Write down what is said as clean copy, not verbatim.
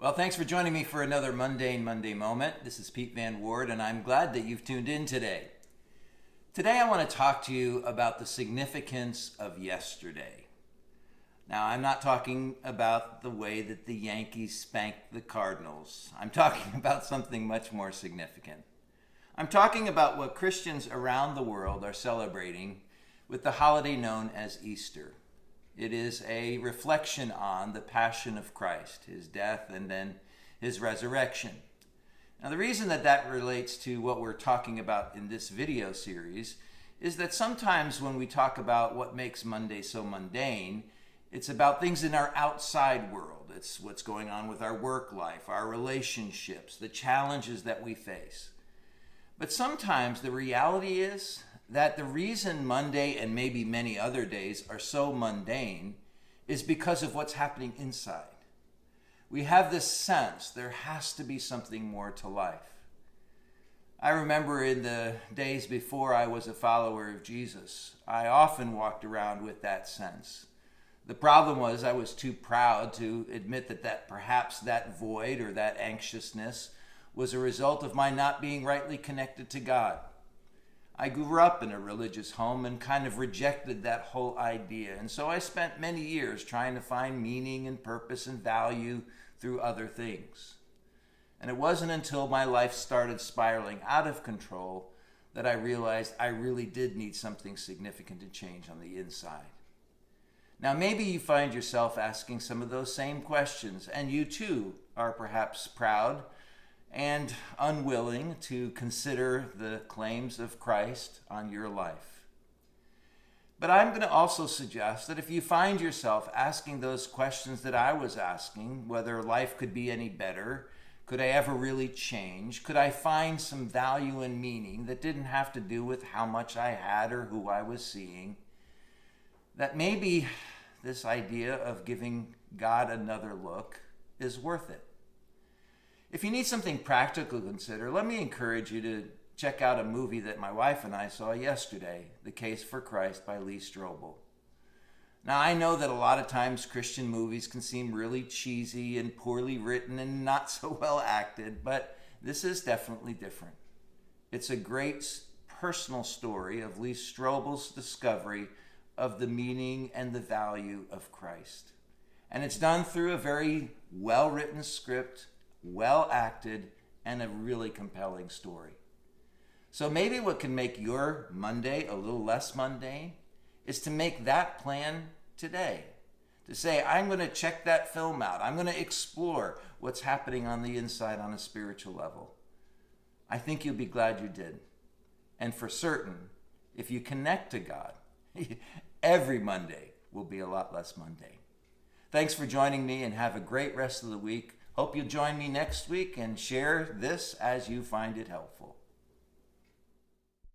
Well, thanks for joining me for another Mundane Monday moment. This is Pete Van Ward, and I'm glad that you've tuned in today. Today, I want to talk to you about the significance of yesterday. Now, I'm not talking about the way that the Yankees spanked the Cardinals. I'm talking about something much more significant. I'm talking about what Christians around the world are celebrating with the holiday known as Easter. It is a reflection on the passion of Christ, his death, and then his resurrection. Now, the reason that relates to what we're talking about in this video series is that sometimes when we talk about what makes Monday so mundane, it's about things in our outside world. It's what's going on with our work life, our relationships, the challenges that we face. But sometimes the reality is that the reason Monday and maybe many other days are so mundane is because of what's happening inside. We have this sense there has to be something more to life. I remember in the days before I was a follower of Jesus, I often walked around with that sense. The problem was I was too proud to admit that perhaps that void or that anxiousness was a result of my not being rightly connected to God. I grew up in a religious home and kind of rejected that whole idea. And so I spent many years trying to find meaning and purpose and value through other things. And it wasn't until my life started spiraling out of control that I realized I really did need something significant to change on the inside. Now, maybe you find yourself asking some of those same questions, and you too are perhaps proud and unwilling to consider the claims of Christ on your life. But I'm going to also suggest that if you find yourself asking those questions that I was asking, whether life could be any better, could I ever really change, could I find some value and meaning that didn't have to do with how much I had or who I was seeing, that maybe this idea of giving God another look is worth it. If you need something practical to consider, let me encourage you to check out a movie that my wife and I saw yesterday, The Case for Christ by Lee Strobel. Now, I know that a lot of times Christian movies can seem really cheesy and poorly written and not so well acted, but this is definitely different. It's a great personal story of Lee Strobel's discovery of the meaning and the value of Christ. And it's done through a very well-written script, well acted, and a really compelling story. So maybe what can make your Monday a little less mundane is to make that plan today. To say, I'm going to check that film out. I'm going to explore what's happening on the inside on a spiritual level. I think you'll be glad you did. And for certain, if you connect to God, every Monday will be a lot less mundane. Thanks for joining me, and have a great rest of the week. Hope you'll join me next week and share this as you find it helpful.